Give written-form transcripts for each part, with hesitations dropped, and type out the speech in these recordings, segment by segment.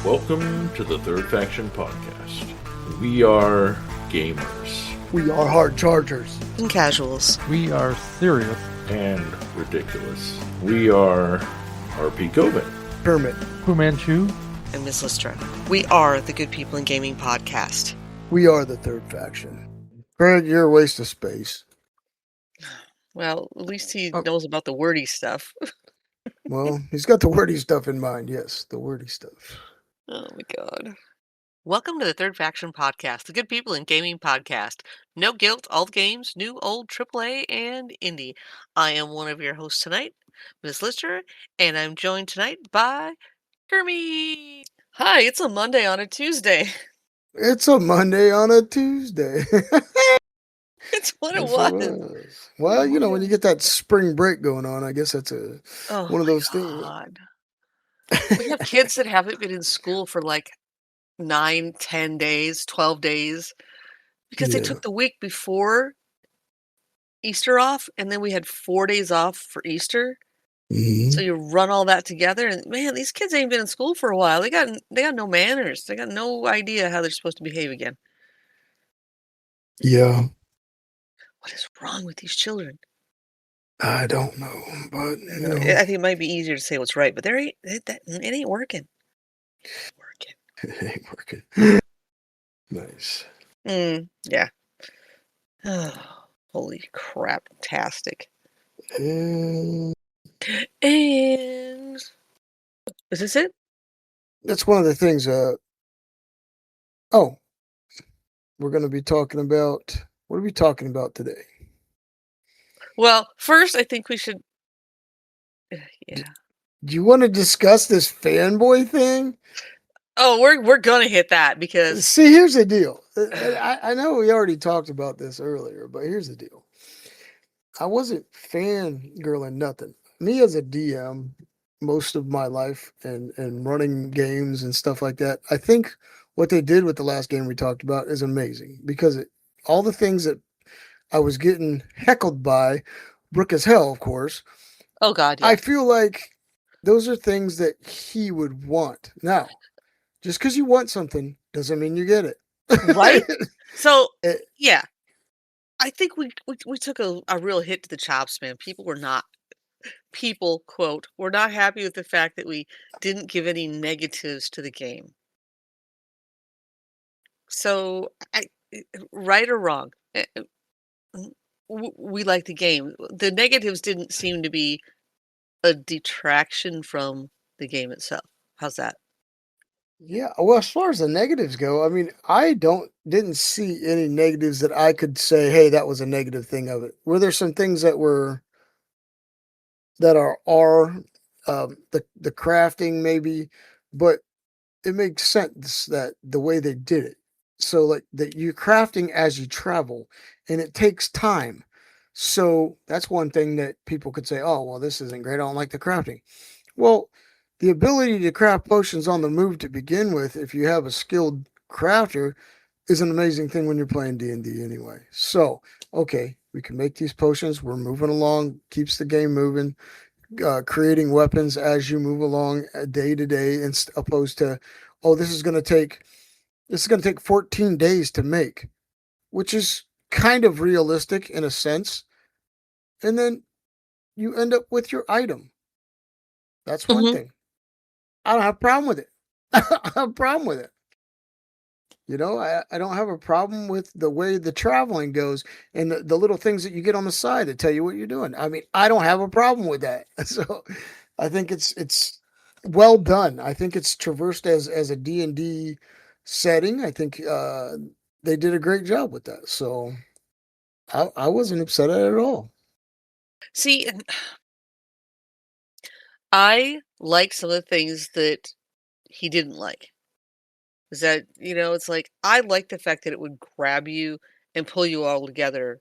Welcome to the Third Faction Podcast. We are gamers. We are hard chargers. And casuals. We are serious. And ridiculous. We are RP Coven. Kermit. Fu Manchu. And Miss Listra. We are the Good People in Gaming Podcast. We are the Third Faction. Greg, you're a waste of space. Well, at least he knows about the wordy stuff. Well, he's got the wordy stuff in mind. Yes, the wordy stuff. Oh my god. Welcome to the Third Faction Podcast, the Good People in Gaming Podcast. No guilt, all the games, new, old, AAA, and Indie. I am one of your hosts tonight, Miss Listra, and I'm joined tonight by Kermit. Hi, it's a Monday on a Tuesday. It's a Monday on a Tuesday. It's what it was. Well, you know, when you get that spring break going on, I guess that's one of those things. We have kids that haven't been in school for like 9, 10 days, 12 days, because they took the week before Easter off, and then we had 4 days off for Easter. Mm-hmm. So you run all that together, and man, these kids ain't been in school for a while. They got no manners. They got no idea how they're supposed to behave again. Yeah. What is wrong with these children? I don't know, but you know. I think it might be easier to say what's right, but it ain't working. It ain't working. Nice. Yeah. Oh, holy crap! Tastic. And is this it? That's one of the things. We're going to be talking about. What are we talking about today? Well, first, I think we should. Yeah. Do you want to discuss this fanboy thing? Oh, we're gonna hit that because see, here's the deal. I know we already talked about this earlier, but here's the deal. I wasn't fangirling nothing. Me as a DM, most of my life and running games and stuff like that, I think what they did with the last game we talked about is amazing because all the things that I was getting heckled by, Brooke as hell, of course. Oh God, yeah. I feel like those are things that he would want. Now, just because you want something doesn't mean you get it. Right? So, yeah. I think we took a real hit to the chops, man. People, quote, were not happy with the fact that we didn't give any negatives to the game. So, right or wrong, we like the game. The negatives didn't seem to be a detraction from the game itself. How's that? Yeah, well, as far as the negatives go, I mean, I didn't see any negatives that I could say, hey, that was a negative thing of it. Were there some things that are the crafting maybe, but it makes sense that the way they did it. So like that you're crafting as you travel and it takes time. So that's one thing that people could say, oh, well, this isn't great. I don't like the crafting. Well, the ability to craft potions on the move to begin with, if you have a skilled crafter, is an amazing thing when you're playing D&D anyway. So, okay, we can make these potions. We're moving along, keeps the game moving, creating weapons as you move along day to day, opposed to, oh, this is going to take 14 days to make, which is kind of realistic in a sense. And then you end up with your item. That's one thing. I don't have a problem with it. I don't have a problem with it. You know, I don't have a problem with the way the traveling goes and the little things that you get on the side that tell you what you're doing. I mean, I don't have a problem with that. So I think it's well done. I think it's traversed as a D&D setting. I think they did a great job with that. So I wasn't upset at it at all. See, I like some of the things that he didn't like. Is that, it's like, I like the fact that it would grab you and pull you all together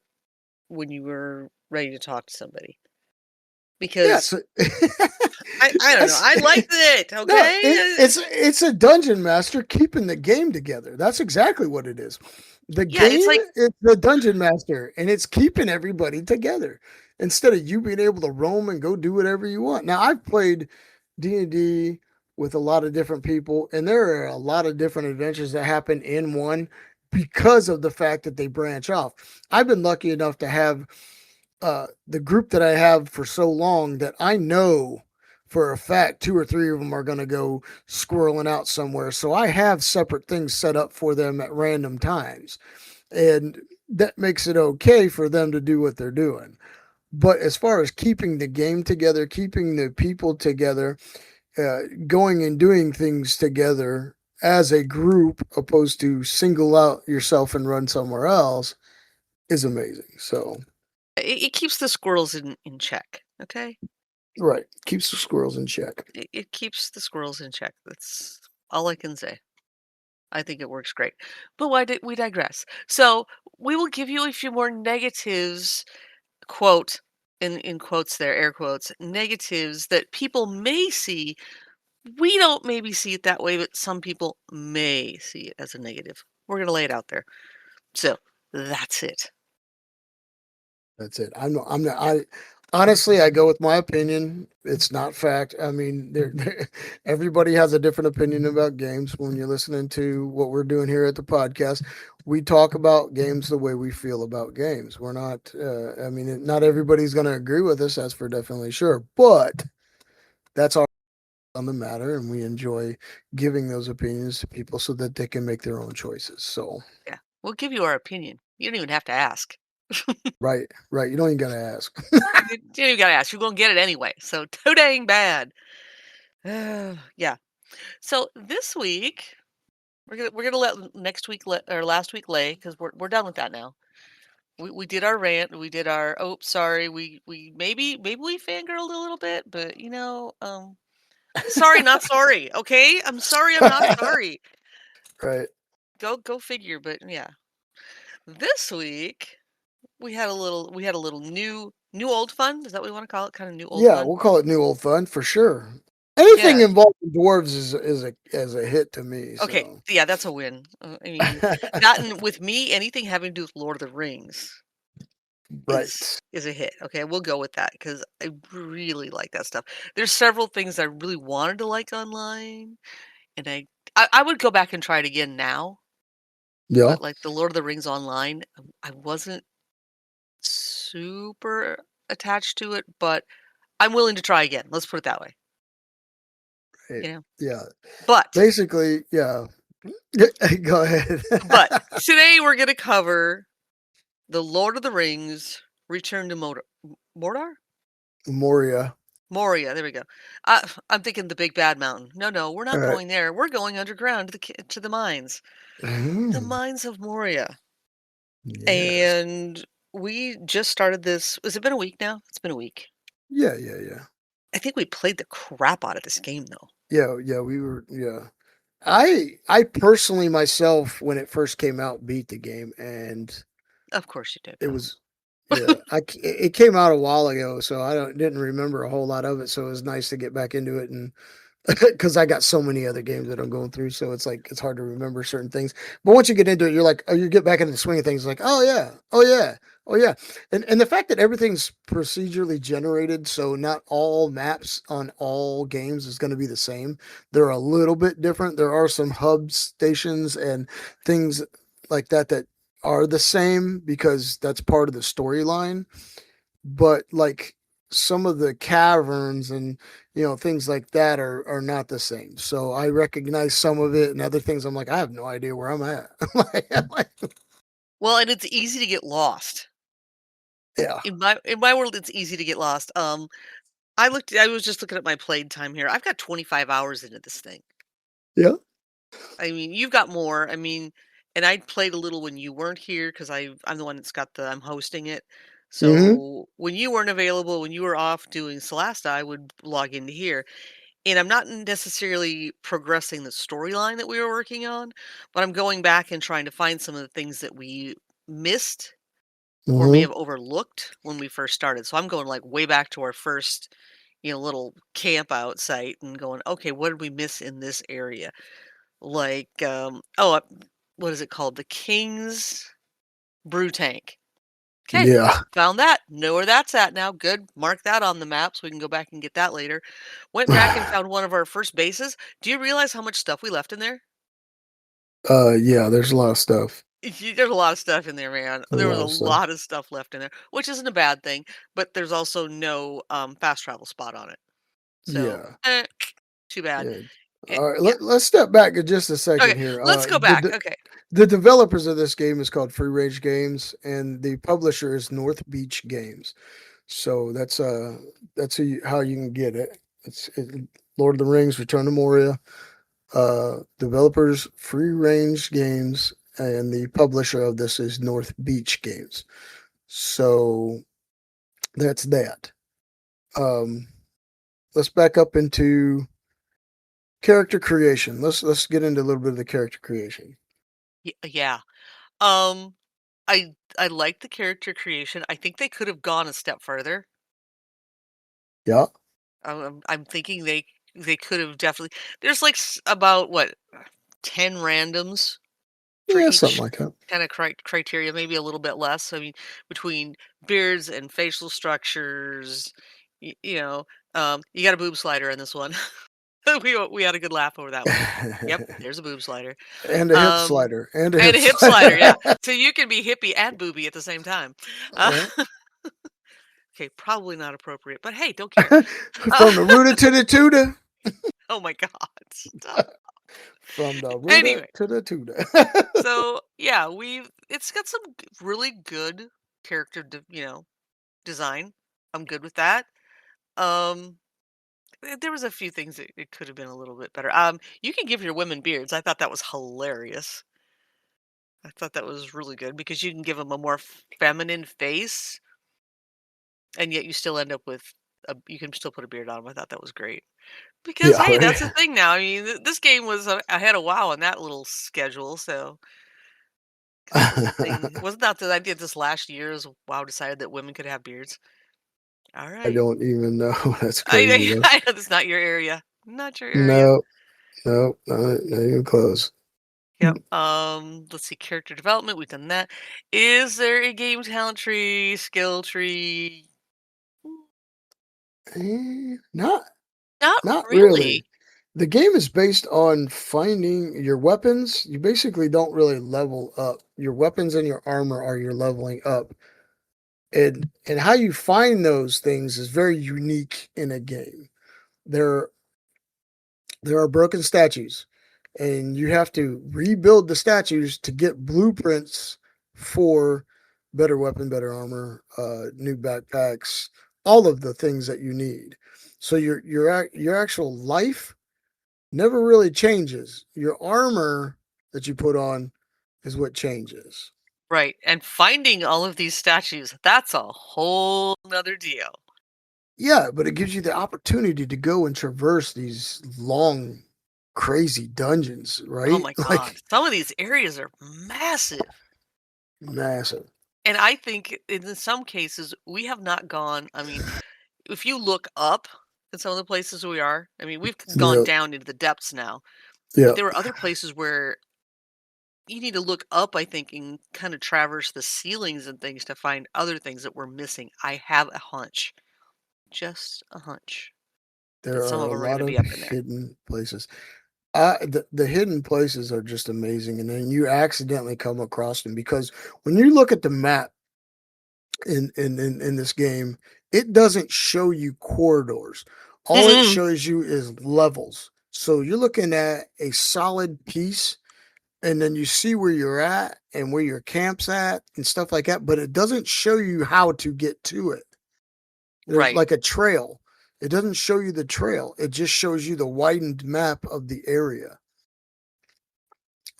when you were ready to talk to somebody. Because I don't know. I liked it. Okay. No, it's a dungeon master keeping the game together. That's exactly what it is. The game is the dungeon master and it's keeping everybody together instead of you being able to roam and go do whatever you want. Now I've played D&D with a lot of different people, and there are a lot of different adventures that happen in one because of the fact that they branch off. I've been lucky enough to have the group that I have for so long that I know for a fact 2 or 3 of them are going to go squirreling out somewhere. So I have separate things set up for them at random times. And that makes it okay for them to do what they're doing. But as far as keeping the game together, keeping the people together, going and doing things together as a group, opposed to single out yourself and run somewhere else, is amazing. So, It keeps the squirrels in check. Okay, right, keeps the squirrels in check. it keeps the squirrels in check. That's all I can say. I think it works great. But why did we digress? So we will give you a few more negatives, quote in quotes there, air quotes, negatives that people may see. We don't maybe see it that way, but some people may see it as a negative. We're going to lay it out there. So that's it. That's it. I'm not, I honestly, I go with my opinion. It's not fact. I mean, everybody has a different opinion about games. When you're listening to what we're doing here at the podcast, we talk about games the way we feel about games. We're not, I mean, not everybody's going to agree with us. That's for definitely sure. But that's our on the matter, and we enjoy giving those opinions to people so that they can make their own choices. So, Yeah. We'll give you our opinion. You don't even have to ask. right. You don't even got to ask. You don't even got to ask. You're going to get it anyway. So too dang bad. Yeah. So this week we're gonna let next week or last week lay because we're done with that now. We did our rant. We did our sorry. We maybe we fangirled a little bit, but sorry, not sorry. Okay, I'm sorry. I'm not sorry. Right. Go figure. But yeah, this week we had a little new old fun. Is that what we want to call it? Kind of new old Yeah, fun. we'll call it new old fun for sure. Anything Yeah. involving dwarves is a hit to me. Okay. So Yeah, that's a win. I mean, that and with me, anything having to do with Lord of the Rings right. is a hit. Okay, we'll go with that because I really like that stuff. There's several things I really wanted to like online, and I would go back and try it again now. Yeah. But like the Lord of the Rings online, I wasn't super attached to it, but I'm willing to try again. Let's put it that way. Right. You know. Yeah. But Basically, yeah. Go ahead. but today we're gonna cover the Lord of the Rings: Return to Mordor. Moria. Moria, there we go. I'm thinking the big bad mountain. No, we're All not right. going there. We're going underground to the mines. The Mm, Mines of Moria. yes. And we just started this. Has it been a week now? It's been a week. Yeah. I think we played the crap out of this game though. Yeah. We were. Yeah. I personally myself, when it first came out, beat the game, and Of course you it did. was. Yeah, it came out a while ago, so didn't remember a whole lot of it. So it was nice to get back into it, and because I got so many other games that I'm going through, so it's like it's hard to remember certain things. But once you get into it, you're like, oh, you get back into the swing of things, like, oh yeah, and the fact that everything's procedurally generated, so not all maps on all games is going to be the same. They're a little bit different. There are some hub stations and things like that are the same because that's part of the storyline. But like some of the caverns and things like that are not the same. So I recognize some of it, and other things I'm like, I have no idea where I'm at. Well, and it's easy to get lost. Yeah. In my world, it's easy to get lost. I was just looking at my played time here. I've got 25 hours into this thing. Yeah. I mean, you've got more. I mean, and I played a little when you weren't here because I'm the one that's I'm hosting it. Hmm. So when you weren't available, when you were off doing Celesta, I would log into here. And I'm not necessarily progressing the storyline that we were working on, but I'm going back and trying to find some of the things that we missed or may Hmm. have overlooked when we first started. So I'm going like way back to our first, little camp out site and going, okay, what did we miss in this area? Like, what is it called? The King's Brew Tank. Okay, Yeah. found that. Know where that's at now. Good. Mark that on the map so we can go back and get that later. Went back and found one of our first bases. Do you realize how much stuff we left in there? Yeah, there's a lot of stuff. There's a lot of stuff in there, man. A There was lot a of stuff. lot of stuff left in there, which isn't a bad thing, but there's also no fast travel spot on it. So, Yeah. too bad. Yeah. All right, Yeah. let's step back in just a second Okay, here. let's go back. Okay. The developers of this game is called Free Range Games, and the publisher is North Beach Games. So that's how you can get it. Lord of the Rings, Return to Moria. Developers Free Range Games, and the publisher of this is North Beach Games. So that's that. Let's back up into character creation. Let's get into a little bit of the character creation. Yeah. Um, I like the character creation. I think they could have gone a step further. Yeah. I'm thinking they could have definitely. There's like about what 10 randoms for Yeah, each something like that. kind of criteria, maybe a little bit less. I mean, between beards and facial structures, you know, you got a boob slider in this one. we had a good laugh over that one. Yep, there's a boob slider. And a hip slider. And a And hip a hip slider, yeah. So you can be hippie and booby at the same time. Okay, probably not appropriate, but hey, don't care. From the rooter to the tutor. Oh my God, stop. From the rooter Anyway. to the tutor. So yeah, it's got some really good character, design. I'm good with that. There was a few things that it could have been a little bit better. You can give your women beards. I thought that was hilarious. I thought that was really good because you can give them a more feminine face, and yet you still end up with you can still put a beard on them. I thought that was great because Yeah, hey, that's the right. thing now. I mean, this game was ahead of WoW on that little schedule, so. 'Cause that was the thing. Wasn't that the idea this last year is WoW decided that women could have beards? All I right. don't even know. That's I know, crazy though. I know that's not your area. Not your area. No, no, not even close. Yep. Let's see, character development, we've done that. Is there a game talent tree, skill tree? Not Not really. really. The game is based on finding your weapons. You basically don't really level up. Your weapons and your armor are your leveling up. And how you find those things is very unique in a game. There are broken statues, and you have to rebuild the statues to get blueprints for better weapon, better armor, new backpacks, all of the things that you need. So your actual life never really changes. Your armor that you put on is what changes. Right. And finding all of these statues, that's a whole nother deal. Yeah, but it gives you the opportunity to go and traverse these long, crazy dungeons, right? Oh my God. Some of these areas are massive. Massive. And I think in some cases we have not gone. I mean, if you look up in some of the places we are, I mean, we've gone down into the depths now. Yeah. But there were other places where you need to look up, I think, and kind of traverse the ceilings and things to find other things that we're missing. I have a hunch, just a hunch, There that some are of a them are going lot to of be up in there. hidden places. The hidden places are just amazing, and then you accidentally come across them because when you look at the map in this game, it doesn't show you corridors. All it shows you is levels. So you're looking at a solid piece, and then you see where you're at and where your camp's at and stuff like that, but it doesn't show you how to get to it. There's Right. like a trail. It doesn't show you the trail. It just shows you the widened map of the area.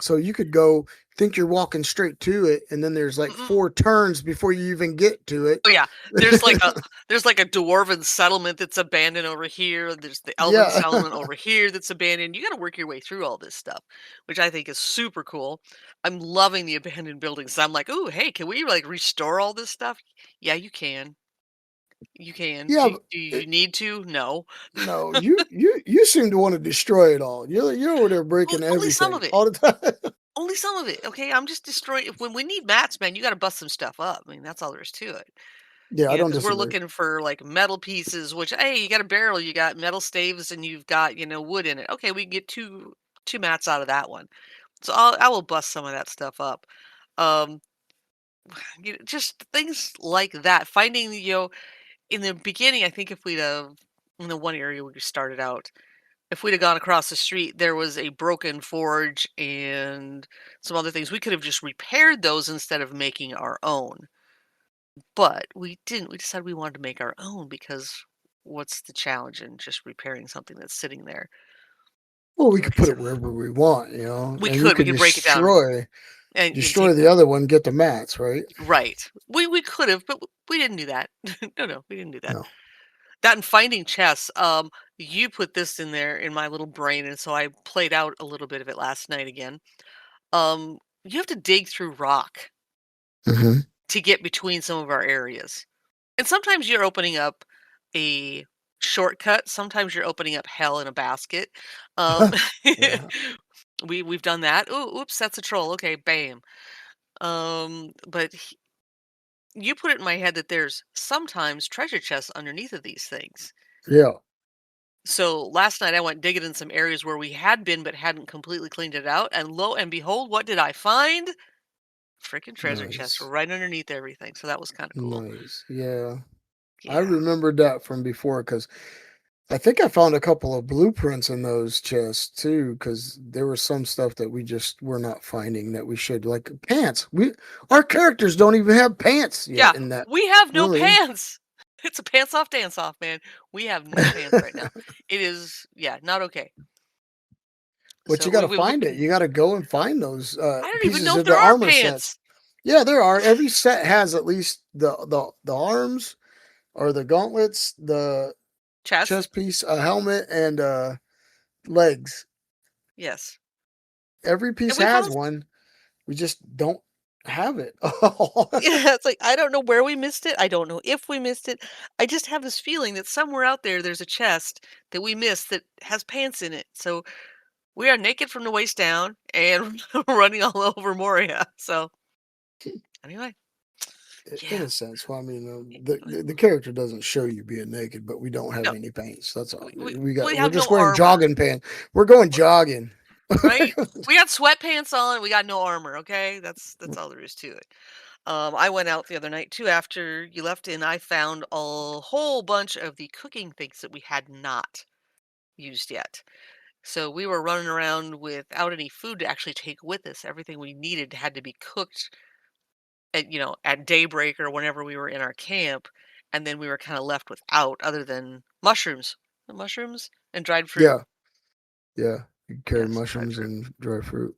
So you could go think you're walking straight to it, and then there's like 4 turns before you even get to it. Oh yeah, there's like a dwarven settlement that's abandoned over here. There's the elven settlement over here that's abandoned. You got to work your way through all this stuff, which I think is super cool. I'm loving the abandoned buildings. I'm like, oh hey, can we like restore all this stuff? Yeah, you can. You can. Yeah, Do you need to? No. no, you seem to want to destroy it all. You're over there breaking Only some everything of it. all the time. Only some of it, okay? I'm just destroying. When we need mats, man, you got to bust some stuff up. I mean, that's all there is to it. Yeah, I don't Because we're disagree. looking for like metal pieces. Which, hey, you got a barrel, you got metal staves, and you've got wood in it. Okay, we can get two mats out of that one. So I will bust some of that stuff up. Um, just things like that. Finding in the beginning, I think if we'd have in the one area where we started out, if we'd have gone across the street, there was a broken forge and some other things. We could have just repaired those instead of making our own. But we didn't. We decided we wanted to make our own because what's the challenge in just repairing something that's sitting there? Well, we could put So it wherever we want, and we you could could break it down and destroy take the other one, get the mats, right? right. We could have, but we didn't do that. No, we didn't do that. No. That and finding chests. You put this in there in my little brain, and so I played out a little bit of it last night again. You have to dig through rock Hmm. to get between some of our areas. And sometimes you're opening up a shortcut, sometimes you're opening up hell in a basket. Um, Yeah. we've done that. Ooh, oops, that's a troll. Okay, bam. But you put it in my head that there's sometimes treasure chests underneath of these things. Yeah. So last night I went digging in some areas where we had been but hadn't completely cleaned it out, and lo and behold, what did I find? Freaking treasure chests Nice. right underneath everything. So that was kind of cool. Nice. Yeah. I Yeah. remembered that from before because I think I found a couple of blueprints in those chests too, because there was some stuff that we just were not finding that we should, like pants. Our characters don't even have pants Yeah, yet in that we have no room. pants. It's a pants off, dance off, man. We have no pants right now. It is, yeah, not okay. But So you got to we were find it. looking. You got to go and find those I don't even pieces know if of there the are armor sets. pants. Yeah, there are. Every set has at least the arms or the gauntlets, the Chest? chest piece, a helmet, and legs. Yes. Every And piece we has found. one. We just don't have it. Yeah, it's like I don't know where we missed it. I don't know if we missed it. I just have this feeling that somewhere out there's a chest that we missed that has pants in it. So we are naked from the waist down and running all over Moria. So anyway, In yeah. a sense, well, I mean, the character doesn't show you being naked, but we don't have No, any pants. That's all. we, we We're have just no wearing armor. jogging pants. We're going jogging. Right? We got sweatpants on, we got no armor, okay? That's all there is to it. I went out the other night too after you left and I found a whole bunch of the cooking things that we had not used yet. So we were running around without any food to actually take with us. Everything we needed had to be cooked at daybreak or whenever we were in our camp, and then we were kind of left without other than mushrooms. Mushrooms and dried fruit. Yeah, yeah. You carry Yes, dried mushrooms fruit. and dry fruit.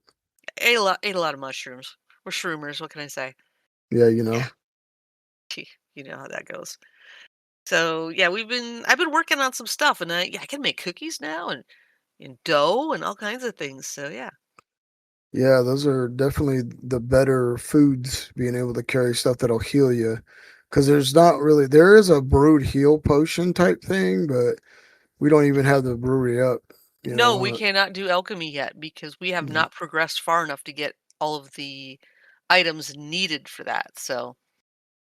Ate a lot of mushrooms. We're shroomers, what can I say? Yeah, Yeah, you know how that goes. So yeah, I've been working on some stuff, and I can make cookies now and dough and all kinds of things. So yeah, yeah. Those are definitely the better foods. Being able to carry stuff that'll heal you, because there is a brewed heal potion type thing, but we don't even have the brewery up. You no, we know. cannot do alchemy yet because we have No. not progressed far enough to get all of the items needed for that. So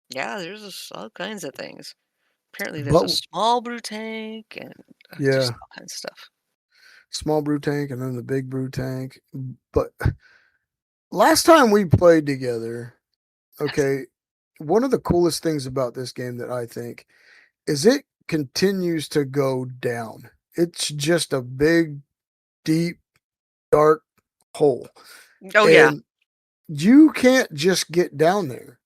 yeah, there's just all kinds of things. Apparently, there's a But small brew tank and just yeah, all kinds of stuff. small brew tank and then the big brew tank. But last time we played together, Yes. okay, one of the coolest things about this game that I think is it continues to go down. It's just a big, deep, dark hole. Oh yeah. And you can't just get down there.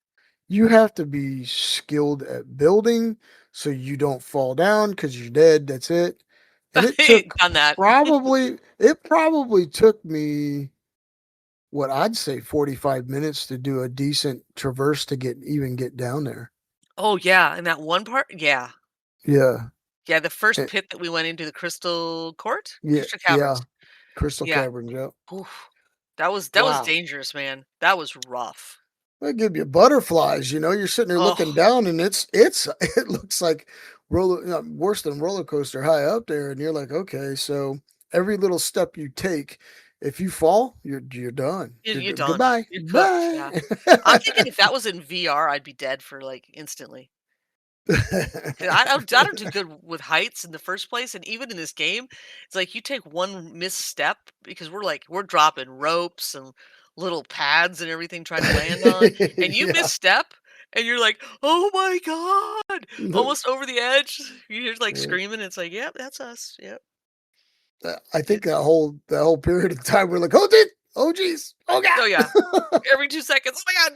You have to be skilled at building so you don't fall down because you're dead. That's it. And Done that. it probably took me what I'd say 45 minutes to do a decent traverse to get down there. Oh yeah, and that one part, yeah. Yeah. Yeah, the first eh, pit that we went into, the Crystal Court? Yeah. Crystal Yeah. Caverns. Crystal Yeah. Caverns. Yep. Oof. That was Wow. dangerous, man. That was rough. They give you butterflies. You're sitting there looking Oh, down, and it looks like worse than roller coaster high up there, and you're like, okay, so every little step you take, if you fall, you're done. You're done. Goodbye. You're cooked. Yeah. Bye. I'm thinking if that was in VR, I'd be dead for like instantly. 'Cause I don't do good with heights in the first place, and even in this game, it's like you take one misstep because we're dropping ropes and little pads and everything trying to land on, and you Yeah. misstep, and you're like, "Oh my god!" Almost over the edge. You hear like Yeah. screaming. It's like, "Yep, that's us. Yep." I think It's that whole period of time we're like, oh, oh, geez, oh oh yeah, god. every 2 seconds. Oh my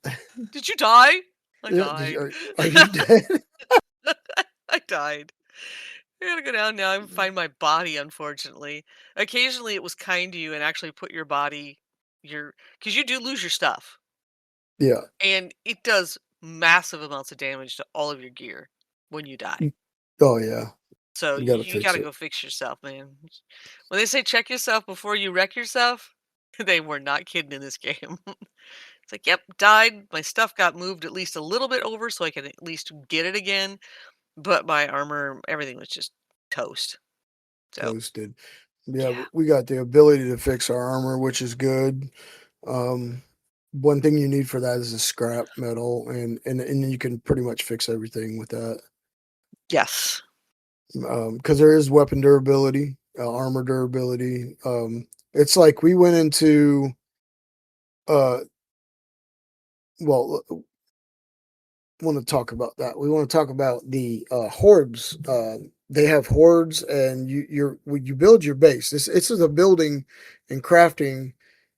god, did you die? I Yeah, died. are you dead? I died. I gotta go down now and find my body, unfortunately. Occasionally, it was kind to you and actually put your body, because you do lose your stuff, Yeah. and it does massive amounts of damage to all of your gear when you die. Oh yeah. So You gotta you fix gotta it. go fix yourself, man. When they say check yourself before you wreck yourself, they were not kidding in this game. It's like, yep, died. My stuff got moved at least a little bit over so I could at least get it again, but my armor, everything was just toast. So, Toasted. Yeah, yeah. we got the ability to fix our armor, which is good. Um, one thing you need for that is a scrap metal, and you can pretty much fix everything with that. Yes. Because there is weapon durability, armor durability. It's like we went into, uh, well, want to talk about that. We want to talk about the hordes. They have hordes, and you build your base. This is a building and crafting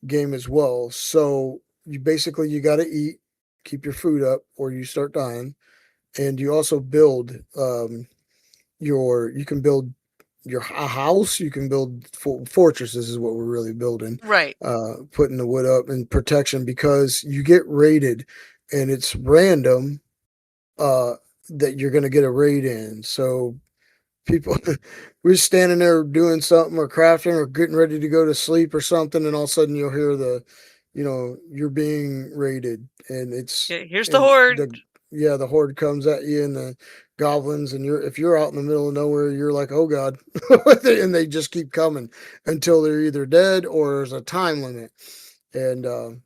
game as well. So you got to eat, keep your food up, or you start dying. And you also build you can build a house. You can build fortresses. Is what we're really building. Right. Putting the wood up and protection because you get raided, and it's random uh that you're gonna get a raid in. So people we're standing there doing something or crafting or getting ready to go to sleep or something, and all of a sudden you'll hear you're being raided, and Here's the horde. the horde comes at you, and the goblins, and if you're out in the middle of nowhere, you're like, oh god. And they just keep coming until they're either dead or there's a time limit. And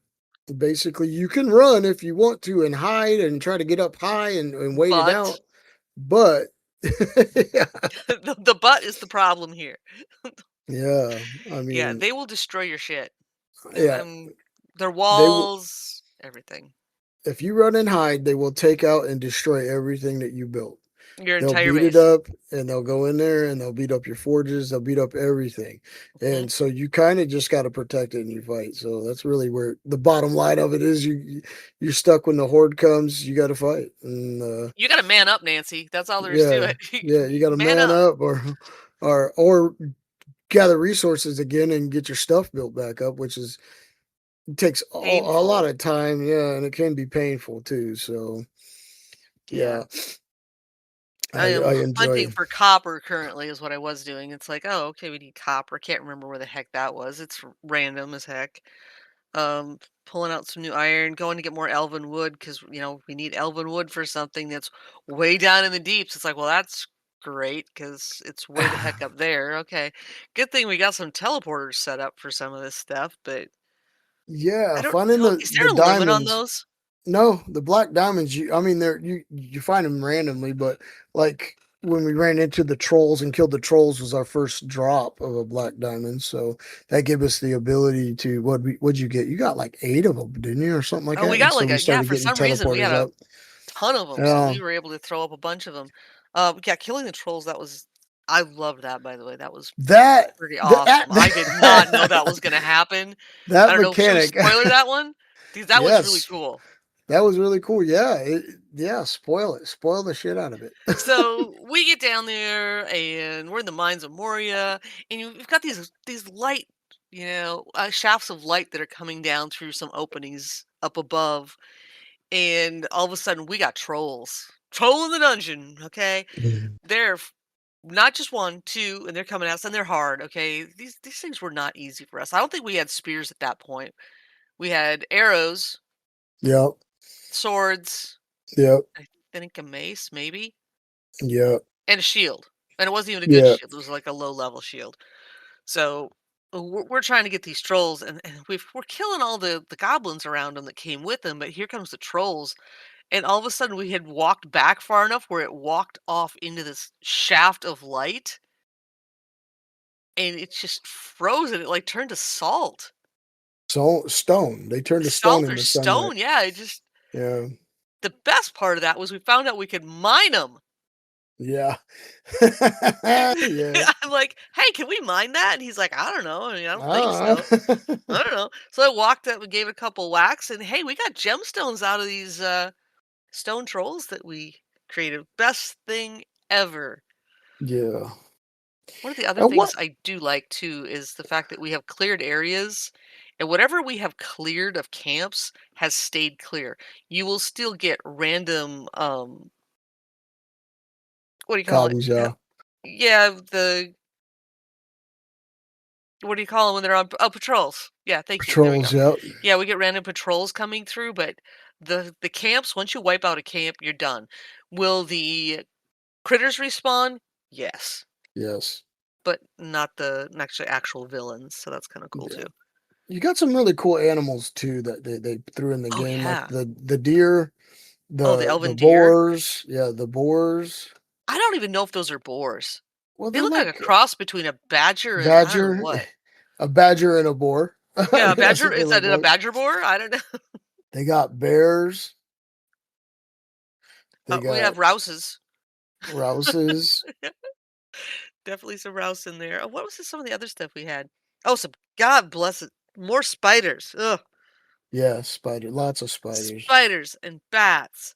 basically you can run if you want to and hide and try to get up high and wait it But out, but yeah, the butt is the problem here. yeah, I Yeah, mean, they will destroy your shit. yeah, Their they will. walls, everything. If you run and hide, they will take out and destroy everything that you built. Your They'll entire beat it base. up, and they'll go in there and they'll beat up your forges. They'll beat up everything. Mhm. And so you kind of just got to protect it and you fight. So that's really where the bottom line of it is. You're stuck when the horde comes. You got to fight. And You gotta man up, Nancy. That's all there is to yeah, it. yeah, you got to Man man up. up or gather resources again and get your stuff built back up, which is takes a lot Painful. of time. Yeah, and it can be painful too. So Yeah. yeah, I I am enjoy. hunting for copper currently is what I was doing. It's like, oh, okay, we need copper. Can't remember where the heck that was. It's random as heck. Pulling out some new iron, going to get more elven wood because we need elven wood for something that's way down in the deeps. It's like, well, that's great because it's way the heck up there. Okay, good thing we got some teleporters set up for some of this stuff, but Yeah, I don't finding know. the Is the there a limit on diamonds. those? No, the black diamonds. I mean, you find them randomly, but like when we ran into the trolls and killed the trolls was our first drop of a black diamond. So that gave us the ability to what'd you get? You got like 8 of them, didn't you, or something like Oh, we that? And got so like we yeah. started For getting some reason, we had teleporters a up. ton of them, so Yeah, we were able to throw up a bunch of them. Yeah, killing the trolls. I loved that. By the way, that was that pretty that awesome. I did not know that was gonna happen. I that don't know, should we mechanic. spoiler that one? Because that was really Yes, cool. that was really cool. Yeah, yeah. Spoil it. Spoil the shit out of it. So, we get down there, and we're in the Mines of Moria, and you've got these light, shafts of light that are coming down through some openings up above, and all of a sudden, we got trolls. Troll in the dungeon, okay? They're not just 1, 2, and they're coming at us, and they're hard, okay? These things were not easy for us. I don't think we had spears at that point. We had arrows, Yep. swords, Yep. I think a mace, maybe, Yep. and a shield. And it wasn't even a good Yeah. shield. It was like a low level shield. So we're trying to get these trolls, and we're killing all the goblins around them that came with them, but here comes the trolls, and all of a sudden we had walked back far enough where it walked off into this shaft of light, and it just froze, and it, like, turned to salt. So stone. They turned to stone Salt in or the sunlight. stone, yeah, it just Yeah. the best part of that was we found out we could mine them. Yeah. Yeah. I'm like, "Hey, can we mine that?" And he's like, "I don't know. I mean, I don't think Ah. so. I don't know." So I walked up and gave it a couple whacks, and hey, we got gemstones out of these stone trolls that we created. Best thing ever. Yeah. One of the other And what things I do like too is the fact that we have cleared areas, and whatever we have cleared of camps has stayed clear. You will still get random, what do you call it? copies, yeah. Yeah, the what do you call them when they're on patrols? Yeah, thank you. There we go. Patrols, yeah. Yeah, we get random patrols coming through, but the camps, once you wipe out a camp, you're done. Will the critters respawn? Yes, Yes. but not the actual villains. So that's kind of cool Yeah. too. You got some really cool animals too that they threw in the Oh game, like yeah. the deer, Oh, the the elven deer. boars. Yeah, the boars. I don't even know if those are boars. Well, They they're look like a like cross between a badger and I don't know badger, what. a badger and a boar. Yeah, a That's badger. what they Is look that a like. badger boar? I don't know. They got bears. They We got have rouses. rouses. Definitely some rouse in there. What was some of the other stuff we had? Oh, some God bless it, more spiders. Ugh, Yeah, spider. Lots of spiders. spiders and bats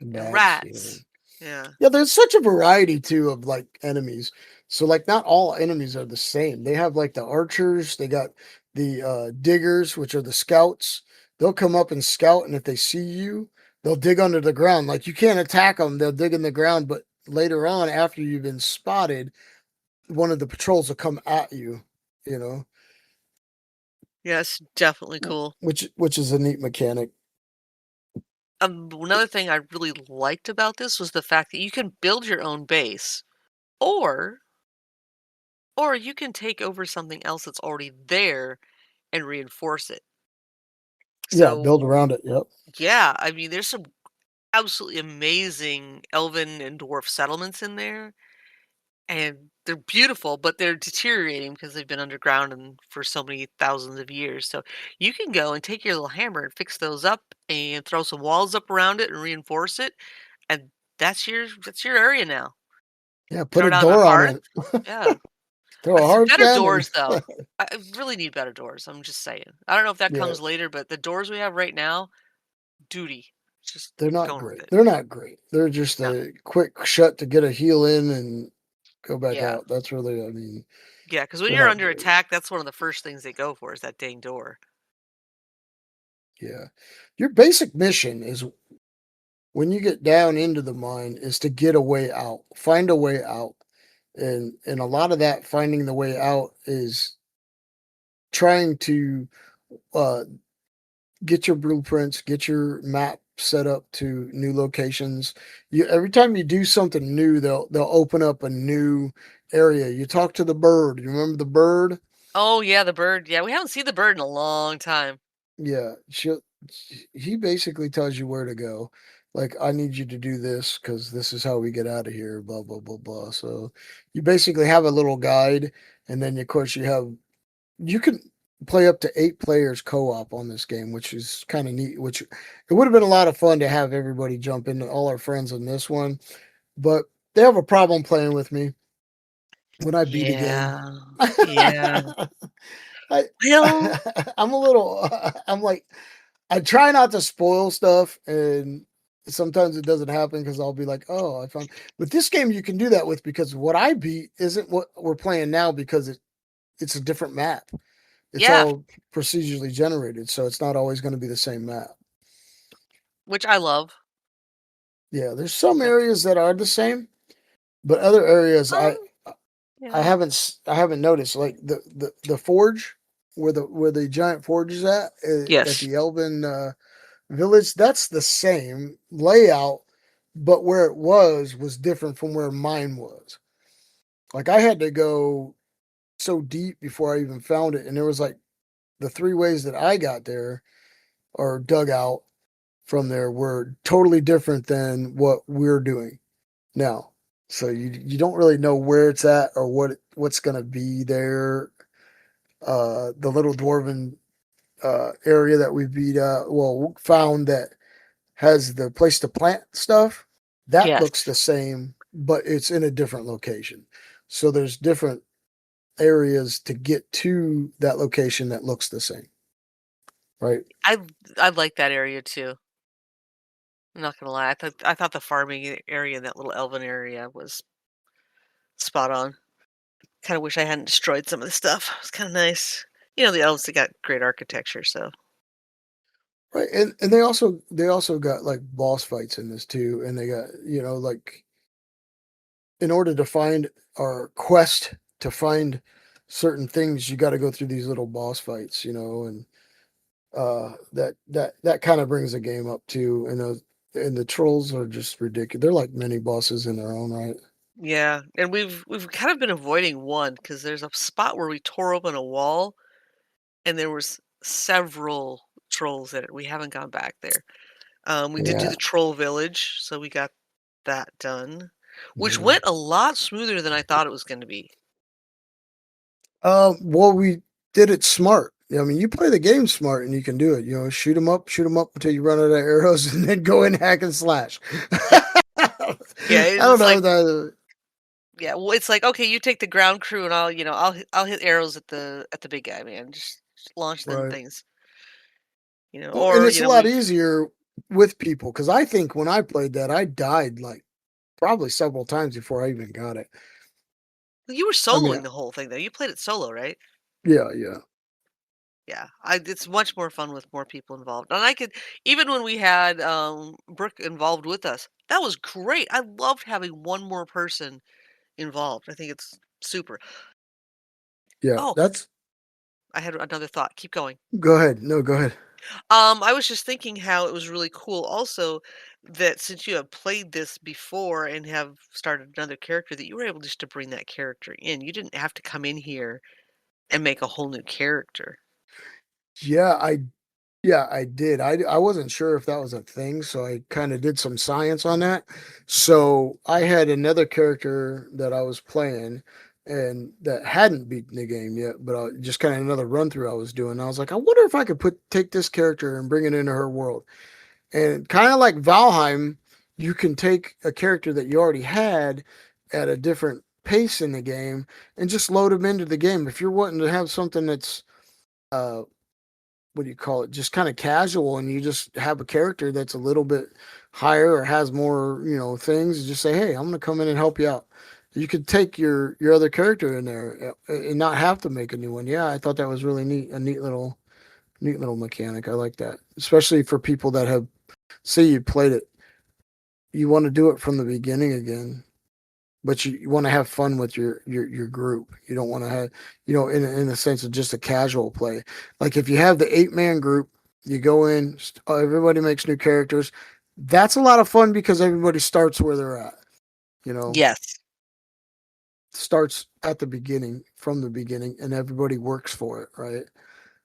and Bats. Yeah. rats. Yeah, Yeah, there's such a variety too of like enemies. So like not all enemies are the same. They have like the archers, they got the diggers, which are the scouts. They'll come up and scout, and if they see you, they'll dig under the ground. Like you can't attack them, they'll dig in the ground, but later on after you've been spotted, one of the patrols will come at you, you know, yes, definitely cool. which is a neat mechanic. Another thing I really liked about this was the fact that you can build your own base, or you can take over something else that's already there and reinforce it. Yeah, So build around it. Yep. yeah, I mean, there's some absolutely amazing elven and dwarf settlements in there. And they're beautiful, but they're deteriorating because they've been underground and for so many thousands of years. So you can go and take your little hammer and fix those up and throw some walls up around it and reinforce it, and that's your area now. Yeah, put Throw a it on a door on hearth. it. Yeah. Throw a Some hearth better down and doors though. I really need better doors. I'm just saying. I don't know if that yeah. comes later, but the doors we have right now, duty. Just They're not going with great. it. They're not great. They're just No. a quick shut to get a heal in and go back Yeah. out. That's really, I mean, Yeah, because when they're you're not under great. attack, that's one of the first things they go for is that dang door. Yeah. Your basic mission is when you get down into the mine is to get a way out, find a way out. And a lot of that finding the way out is trying to uh get your blueprints, get your map set up to new locations. You every time you do something new, they'll open up a new area. You talk to the bird. You remember the bird? Oh, yeah, the bird. Yeah, we haven't seen the bird in a long time. Yeah, he basically tells you where to go. Like, I need you to do this because this is how we get out of here. Blah blah blah blah. So you basically have a little guide, and then of course you can play up to 8 players co-op on this game, which is kind of neat. Which it would have been a lot of fun to have everybody jump in, all our friends on this one, but they have a problem playing with me when I beat a game. Yeah. Yeah. I, Well, I'm a little. I'm like, I try not to spoil stuff, and sometimes it doesn't happen because I'll be like, "Oh, I found." But this game you can do that with because what I beat isn't what we're playing now because it's a different map. It's yeah, all procedurally generated, so it's not always going to be the same map. which I love. Yeah, there's some Yep. areas that are the same, but other areas I Um, I yeah. haven't I haven't noticed. Like the forge where the giant forge is at Yes. the Elven village. That's the same layout, but where it was different from where mine was. Like I had to go so deep before I even found it, and there was like the 3 ways that I got there or dug out from there were totally different than what we're doing now. So you don't really know where it's at or what's going to be there. The little dwarven area that we found that has the place to plant stuff, that Yes. looks the same, but it's in a different location. So there's different areas to get to that location that looks the same. Right? I like that area too. I'm not gonna lie. I thought the farming area in that little elven area was spot on. Kind of wish I hadn't destroyed some of the stuff. It's kind of nice. You know, the elves, they got great architecture, so Right. And they also got like boss fights in this too. And they got, like in order to find our quest to find certain things, you got to go through these little boss fights, and that kind of brings the game up too. And the trolls are just ridiculous. They're like mini bosses in their own right. yeah. And we've kind of been avoiding one because there's a spot where we tore open a wall and there was several trolls in it. We haven't gone back there. We did do Yeah. the troll village, so we got that done, which Mhm. went a lot smoother than I thought it was going to be. Well, we did it smart. I mean, you play the game smart and you can do it. Shoot them up until you run out of arrows and then go in hack and slash. Yeah, I don't it's know like that. yeah, well, it's like okay, you take the ground crew and I'll hit arrows at the big guy, man. Just launch them Right. things, Well, and or it's a lot we've easier with people because I think when I played that, I died like probably several times before I even got it. you were I mean, soloing the whole thing though. You played it solo, right? yeah, yeah, Yeah, it's much more fun with more people involved. And I could even when we had Brooke involved with us, that was great. I loved having one more person involved. I think it's super. yeah. Oh, I had another thought. Keep going. Go ahead. No, go ahead. I was just thinking how it was really cool also that since you have played this before and have started another character, that you were able just to bring that character in. You didn't have to come in here and make a whole new character. Yeah, I did. I wasn't sure if that was a thing, so I kind of did some science on that. So I had another character that I was playing and that hadn't beaten the game yet, but just kind of another run through I was doing. I was like, I wonder if I could take this character and bring it into her world. And kind of like Valheim, you can take a character that you already had at a different pace in the game and just load them into the game. If you're wanting to have something that's uh what do you call it, just kind of casual, and you just have a character that's a little bit higher or has more things, just say, hey, I'm going to come in and help you out. You could take your other character in there and not have to make a new one. Yeah, I thought that was really neat, a neat little mechanic. I like that, especially for people that have, say you played it, you want to do it from the beginning again, but you want to have fun with your group. You don't want to have, in a sense of just a casual play. Like if you have the 8-man group, you go in, everybody makes new characters. That's a lot of fun because everybody starts where they're at. Yes. Starts at the beginning, from the beginning, and everybody works for it, right?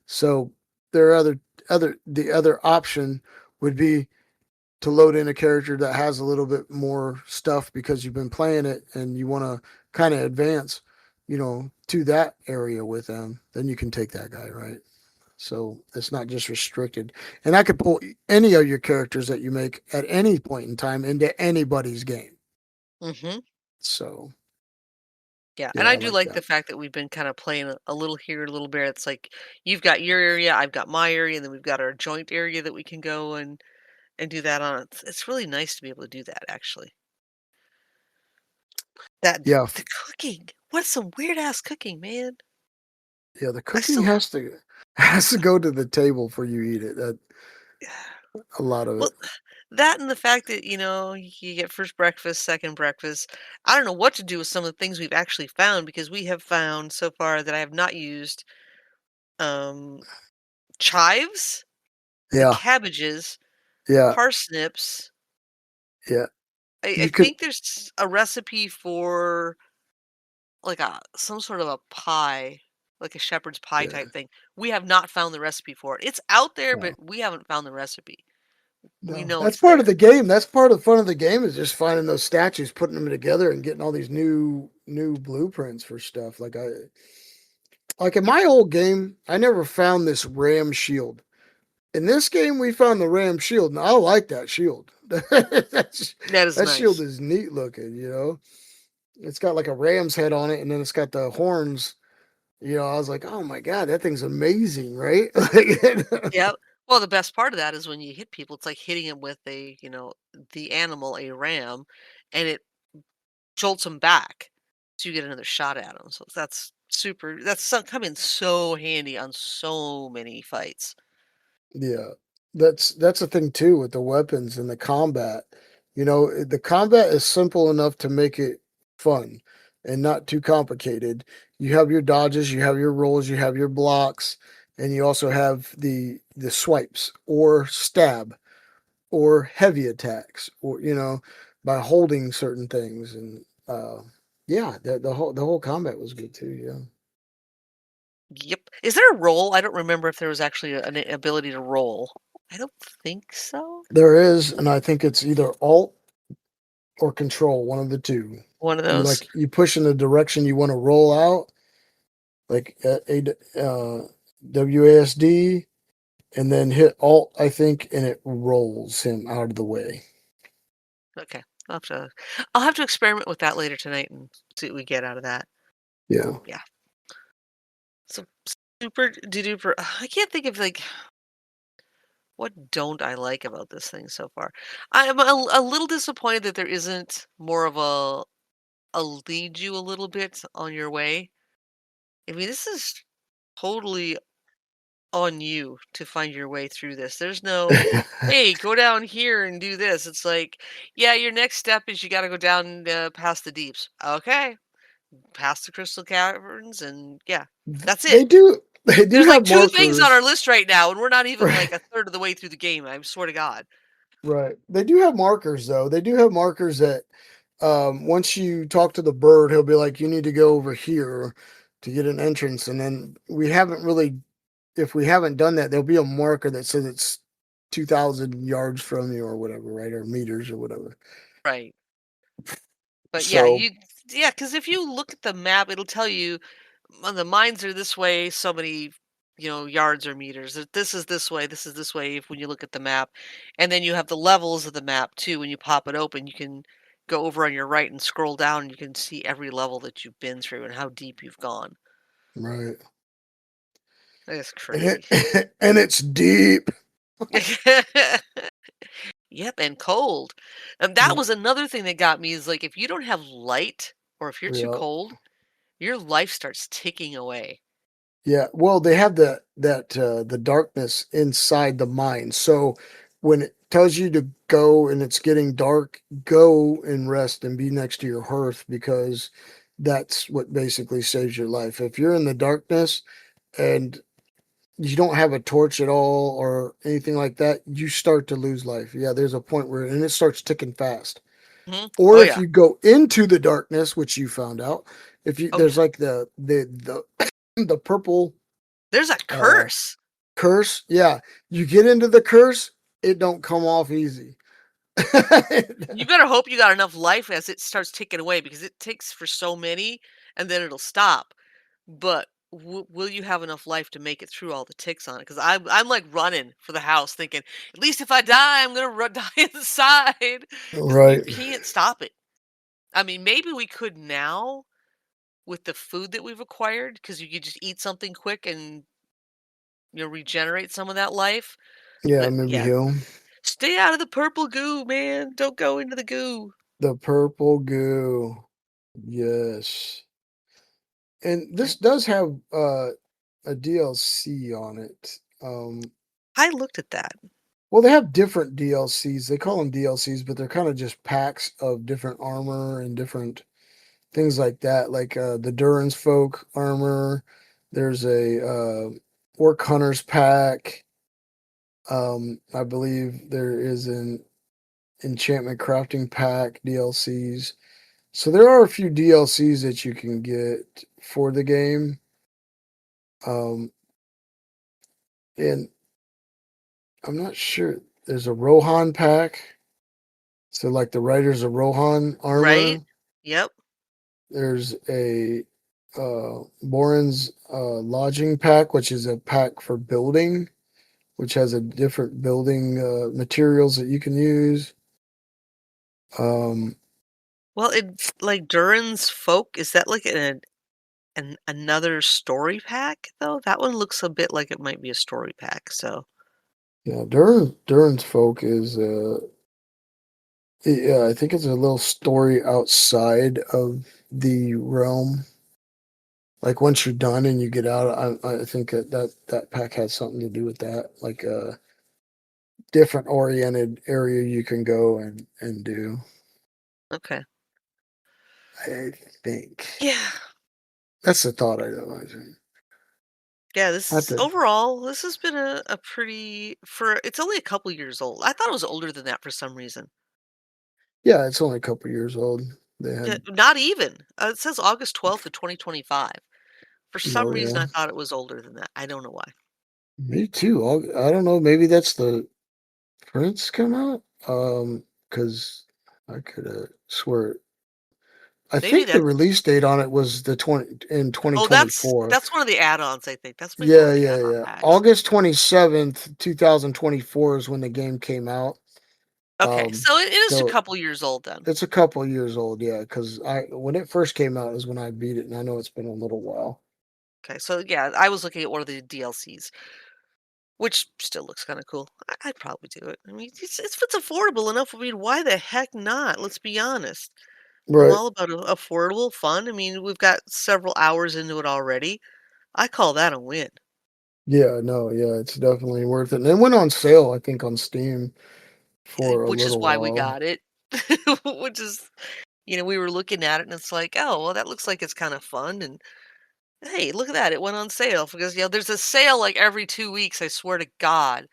So there are the other option would be to load in a character that has a little bit more stuff because you've been playing it and you want to kind of advance, to that area with them, then you can take that guy, right? So it's not just restricted. And I could pull any of your characters that you make at any point in time into anybody's game. Mhm. So Yeah, and yeah, I I do like like the that. fact that we've been kind of playing a little here, a little there. It's like you've got your area, I've got my area, and then we've got our joint area that we can go and do that on. It's really nice to be able to do that actually. That Yeah. the cooking. What's some weird ass cooking, man? Yeah. The I cooking still has to go to the table for you eat it. That a lot of well, it. that and the fact that, you get first breakfast, second breakfast. I don't know what to do with some of the things we've actually found because we have found so far that I have not used um chives, the Yeah. cabbages, Yeah. parsnips. Yeah. I You could, think there's a recipe for like some sort of a pie, like a shepherd's pie Yeah. type thing. We have not found the recipe for it. It's out there, No. but we haven't found the recipe. We No. know That's it's part of the there. game. That's part of the fun of the game is just finding those statues, putting them together, and getting all these new blueprints for stuff. Like in my old game, I never found this ram shield. In this game, we found the ram shield, and I like that shield. That is That shield nice. is neat looking, you know. It's got like a ram's head on it, and then it's got the horns. You know, I was like, oh my god, that thing's amazing, right? Yep. Well, the best part of that is when you hit people, it's like hitting them with the animal, a ram, and it jolts them back so you get another shot at them. So that's super. Come in so handy on so many fights. Yeah, that's the thing too with the weapons and the combat. You know, the combat is simple enough to make it fun and not too complicated. You have your dodges, you have your rolls, you have your blocks, and you also have the swipes or stab or heavy attacks or by holding certain things and yeah, the whole combat was good too. Yeah, Yep. Is there a roll? I don't remember if there was actually an ability to roll. I don't think so. there is, and I think it's either alt or control, one of the two. One of You those. like you push in the direction you want to roll out, like WASD, and then hit Alt, I think, and it rolls him out of the way. Okay. I'll have to experiment with that later tonight and see what we get out of that. Yeah. Yeah. So super duper. I can't think of like what don't I like about this thing so far. I'm a little disappointed that there isn't more of a lead you a little bit on your way. I mean, this is totally on you to find your way through this. There's no, hey, go down here and do this. It's like, yeah, your next step is you got to go down past the deeps. Okay, past the crystal caverns, and yeah, that's it. They do There's like have two things on our markers. list right now, and we're not even like Right. a third of the way through the game. I swear to God. Right. They do have markers though. They do have markers that once you talk to the bird, he'll be like, you need to go over here to get an entrance. And then we haven't really, if we haven't done that, there'll be a marker that says it's 2,000 yards from you or whatever, right? Or meters or whatever. Right. But yeah, So, because if you look at the map, it'll tell you the mines are this way, so many, yards or meters. This is this way, this is this way if when you look at the map. And then you have the levels of the map too. When you pop it open, you can go over on your right and scroll down and you can see every level that you've been through and how deep you've gone. right. It's And crazy. and it's deep. Yep, and cold. And that was another thing that got me is like if you don't have light or if you're too Yeah. cold, your life starts ticking away. Yeah, well, they have the darkness inside the mine. So when it tells you to go and it's getting dark, go and rest and be next to your hearth because that's what basically saves your life. If you're in the darkness and you don't have a torch at all or anything like that, you start to lose life. Yeah, there's a point where and it starts ticking fast. Mhm. Or Oh if yeah. you go into the darkness, which you found out, if you Oh yeah. there's like the the purple There's a uh curse. curse, yeah. You get into the curse, it don't come off easy. You better hope you got enough life as it starts ticking away because it takes for so many and then it'll stop. But will you have enough life to make it through all the ticks on it? Because I'm like running for the house thinking, at least if I die, I'm going to die inside because you Right. can't stop it. I mean, maybe we could now with the food that we've acquired because you could just eat something quick and regenerate some of that life. Yeah, But maybe yeah, he'll. stay out of the purple goo, man. Don't go into the goo. The purple goo. Yes. And Yeah. this does have a DLC on it. I looked at that. Well, they have different DLCs. They call them DLCs, but they're kind of just packs of different armor and different things like that. Like the Duran's Folk armor. There's a Orc Hunters pack. I believe there is an enchantment crafting pack DLCs. So there are a few DLCs that you can get for the game. And I'm not sure. There's a Rohan pack. So like the Riders of Rohan armor. Right? Yep. There's a Boren's lodging pack, which is a pack for building, which has a different building materials that you can use. Well, it's like Durin's Folk. Is that like another story pack though? That one looks a bit like it might be a story pack. So Yeah, Durin's Folk is yeah, I think it's a little story outside of the realm. Like once you're done and you get out, I think that pack has something to do with that. Like a different oriented area you can go and do. okay. I think Yeah. that's the thought I know. I think. Yeah, this Have is to, overall, this has been a pretty for it's only a couple years old. I thought it was older than that for some reason. yeah, it's only a couple years old. They Yeah, had not even. It says August 12th of 2025. For some reason, Moria. I thought it was older than that. I don't know why. Me too. I don't know. Maybe that's the Prince come out. Because I could swear. I Maybe think the that's release date on it was the 20 in oh, that's 2024. that's one of the add-ons, I think. That's maybe one Yeah, of the yeah, add-on yeah. packs. August 27th, 2024 is when the game came out. Okay, so it is a So couple years old then. it's a couple years old, yeah, because I when it first came out is when I beat it, and I know it's been a little while. Okay, so yeah, I was looking at one of the DLCs, which still looks kind of cool. I'd probably do it. I mean, if it's affordable enough, I mean, why the heck not? Let's be honest. I'm Right. all about affordable fun. I mean, we've got several hours into it already. I call that a win. Yeah, no, yeah, it's definitely worth it. And it went on sale, I think, on Steam for a Which is little why we while. got it. Which is, we were looking at it and it's like, oh, well, that looks like it's kind of fun. And hey, look at that. It went on sale because, there's a sale like every 2 weeks, I swear to God,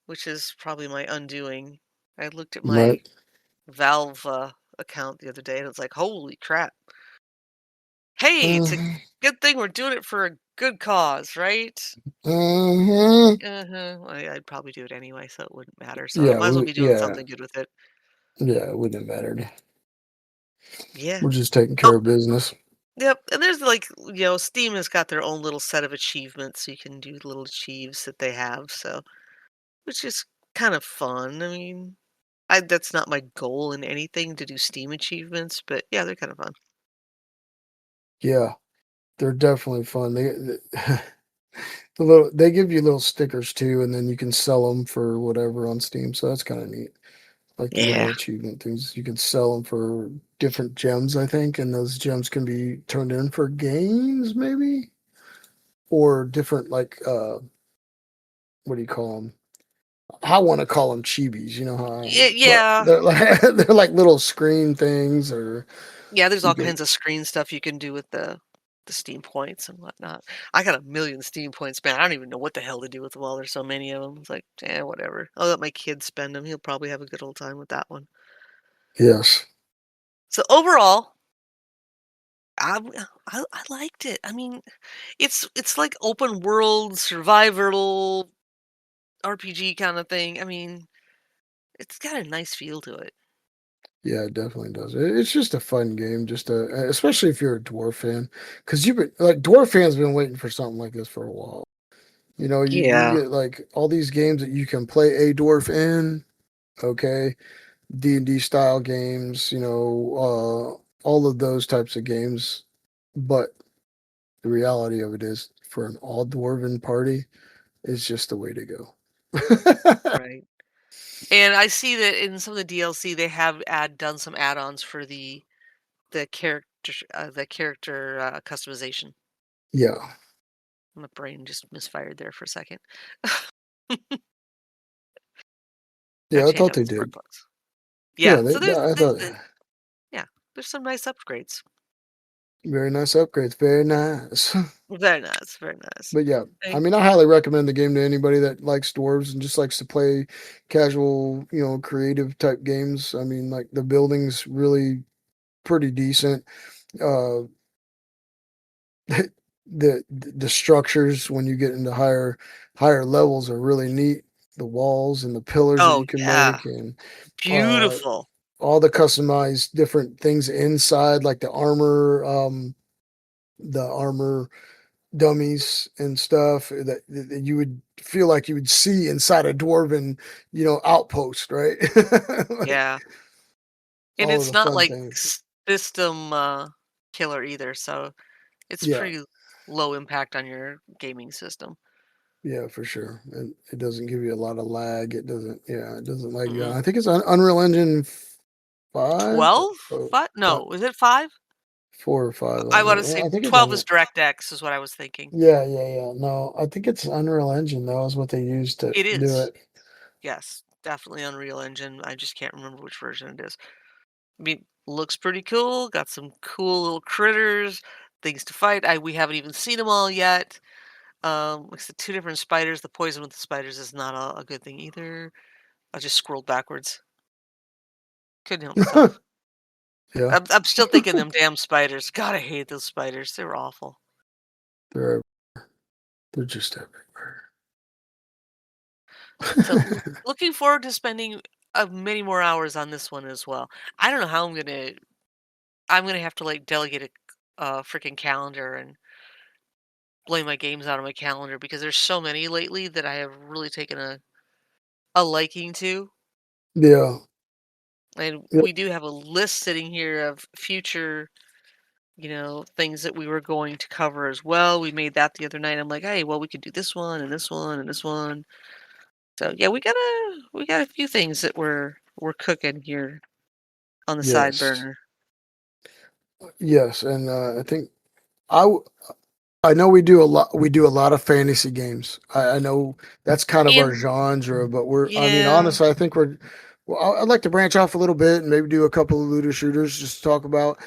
which is probably my undoing. I looked at my Right. Valve account the other day and it's like, holy crap. Hey, it's a Uh-huh. good thing we're doing it for a good cause, right? Uh-huh. Uh-huh. I'd probably do it anyway, so it wouldn't matter. So I Yeah, might as well be doing yeah, something good with it. yeah, it wouldn't have mattered. Yeah. We're just taking care Oh, of business. yep. And there's like, Steam has got their own little set of achievements. So you can do little achieves that they have. So, which is kind of fun. I mean, that's not my goal in anything to do Steam achievements, but yeah, they're kind of fun. Yeah, they're definitely fun. They give you little stickers too, and then you can sell them for whatever on Steam. So that's kind of neat. Like the little Yeah. achievement things, you can sell them for different gems, I think, and those gems can be turned in for games, maybe, or different like what do you call them? I want to call them chibis. You know how, but Yeah. they're like they're like little screen things, or Yeah, there's you all can. kinds of screen stuff you can do with the Steam points and whatnot. I got a million Steam points, man. I don't even know what the hell to do with them all. There's so many of them. It's like, whatever. I'll let my kid spend them. He'll probably have a good old time with that one. Yes. So overall, I liked it. I mean, it's like open world survival RPG kind of thing. I mean, it's got a nice feel to it. Yeah, it definitely does. It's just a fun game, especially if you're a dwarf fan, because you've been like dwarf fans been waiting for something like this for a while. You Yeah. get like all these games that you can play a dwarf in, okay, D&D style games, all of those types of games. But the reality of it is, for an all dwarven party, is just the way to go. Right. And I see that in some of the DLC they have done some add-ons for the character customization. Yeah, My brain just misfired there for a second. yeah, I Actually, I thought have they the smart did. books. Yeah, Yeah, so I thought yeah, there's some nice upgrades. very nice upgrades, very nice. Very nice, very nice. But yeah, I Hey, mean, I highly recommend the game to anybody that likes dwarves and just likes to play casual, creative type games. I mean, like the buildings really pretty decent. Uh, the structures when you get into higher levels are really neat. The walls and the pillars that Oh you can yeah, make, and uh, beautiful. all the customized different things inside, like the armor dummies and stuff that you would feel like you would see inside a dwarven, outpost, right? Like Yeah, and all of it's the not fun like things. system killer either, so it's Yeah, pretty low impact on your gaming system. yeah, for sure. And it doesn't give you a lot of lag. It doesn't lag you out. Mm-mm. I think it's on Unreal Engine 5, 12? or No, is it 5? 4 or 5. I want to say I think it's 12 is Unreal. DirectX is what I was thinking. Yeah, yeah, yeah. No, I think it's Unreal Engine though, is what they use to It do is. it. Yes, definitely Unreal Engine. I just can't remember which version it is. I mean, looks pretty cool. Got some cool little critters, things to fight. We haven't even seen them all yet. Like I said, 2 different spiders. The poison with the spiders is not a good thing either. I just scrolled backwards. Couldn't help myself. Yeah, I'm still thinking them damn spiders. God, I hate those spiders. They were awful. they're they're just everywhere. So looking forward to spending many more hours on this one as well. I don't know how I'm gonna have to like delegate a freaking calendar and blame my games out of my calendar because there's so many lately that I have really taken a liking to. Yeah. And Yep. we do have a list sitting here of future, things that we were going to cover as well. We made that the other night. I'm like, hey, well, we could do this one and this one and this one. So yeah, we got a few things that we're cooking here on the side Yes. burner. Yes, and I think I w- I know we do a lot. We do a lot of fantasy games. I know that's kind of our And genre, but I mean, yeah, honestly, I think we're. Well, I'd like to branch off a little bit and maybe do a couple of looter shooters just to talk about.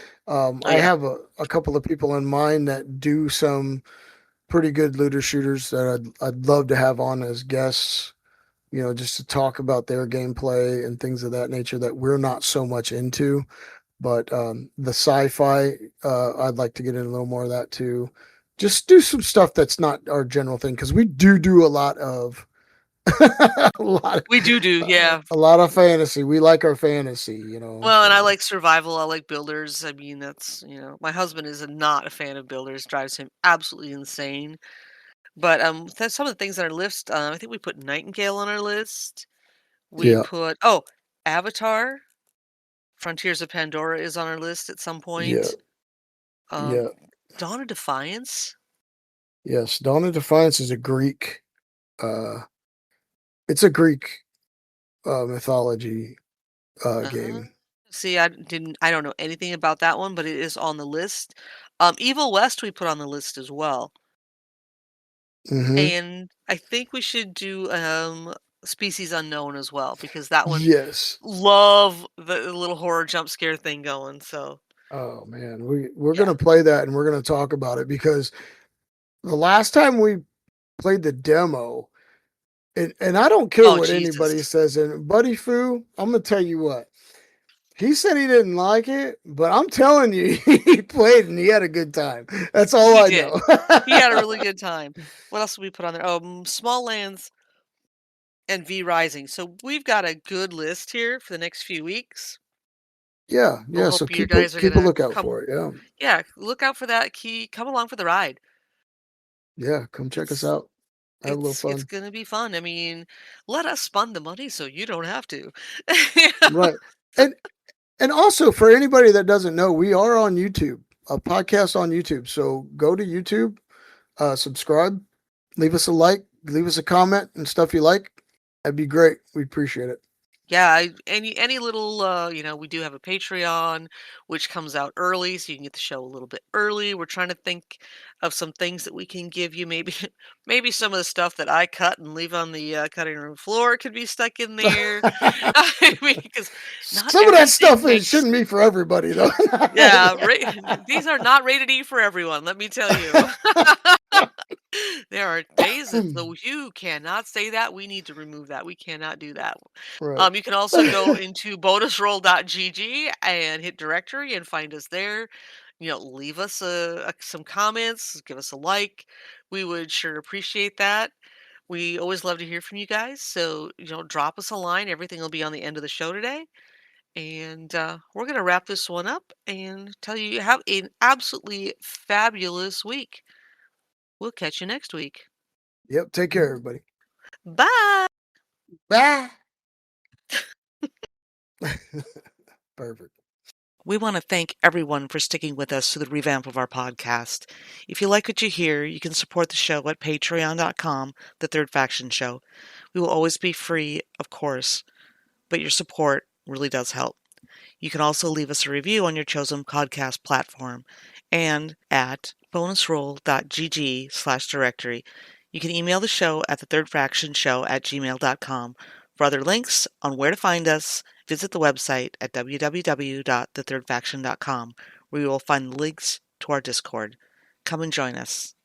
oh I yeah, have a couple of people in mind that do some pretty good looter shooters that I'd love to have on as guests. Just to talk about their gameplay and things of that nature that we're not so much into. But the sci-fi, I'd like to get in a little more of that too. Just do some stuff that's not our general thing because we do a lot of a lot we do, yeah. a lot of fantasy. We like our fantasy, Well, and I So like survival. I like builders. I mean, that's my husband is not a fan of builders. Drives him absolutely insane. But that's some of the things on our list. I think we put Nightingale on our list. We yeah, put Avatar, Frontiers of Pandora is on our list at some yeah, point. yeah, Dawn of Defiance. yes. Dawn of Defiance is a Greek. Uh, it's a Greek mythology Uh, game. see, I don't know anything about that one, but it is on the list. Evil West we put on the list as well. Hmm. And I think we should do Species Unknown as well because that one Yes. love the little horror jump scare thing going. So Oh man, we're yeah. gonna play that and we're gonna talk about it because the last time we played the demo, and I don't care Oh what Jesus. anybody says, and Buddy Foo, I'm gonna tell you what. He said he didn't like it, but I'm telling you, he played and he had a good time. That's all He I did. know. He had a really good time. What else did we put on there? Oh, Small Lands and V Rising. So we've got a good list here for the next few weeks. Yeah, We'll yeah. So hope you keep a guys are keep a gonna lookout come. for it. Yeah, Yeah, look out for that. Come along for the ride. yeah. Come check us It's out. Have a little it's fun. gonna be fun. I mean, let us spend the money so you don't have to. Right. And And also, for anybody that doesn't know, we are on YouTube, a podcast on YouTube. So go to YouTube, subscribe, leave us a like, leave us a comment and stuff you like. That'd be great. We appreciate it. Yeah, any little we do have a Patreon which comes out early so you can get the show a little bit early. We're trying to think of some things that we can give you. Maybe maybe some of the stuff that I cut and leave on the cutting room floor could be stuck in there. I mean, because not Some of that everything stuff it makes shouldn't be for everybody, though. yeah, these are not rated E for everyone, let me tell you. There are days that so you cannot say that. We need to remove that. We cannot do that. Right. You can also go into bonusroll.gg and hit directory and find us there. Leave us some comments, give us a like. We would sure appreciate that. We always love to hear from you guys. So, drop us a line. Everything will be on the end of the show today. And we're going to wrap this one up and tell you have an absolutely fabulous week. We'll catch you next week. Yep. Take care, everybody. Bye. Bye. Perfect. We want to thank everyone for sticking with us through the revamp of our podcast. If you like what you hear, you can support the show at patreon.com, The Third Faction Show. We will always be free, of course, but your support really does help. You can also leave us a review on your chosen podcast platform and at bonusroll.gg/directory. You can email the show at thethirdfactionshow@gmail.com. For other links on where to find us, visit the website at www.thethirdfaction.com, where you will find links to our Discord. Come and join us.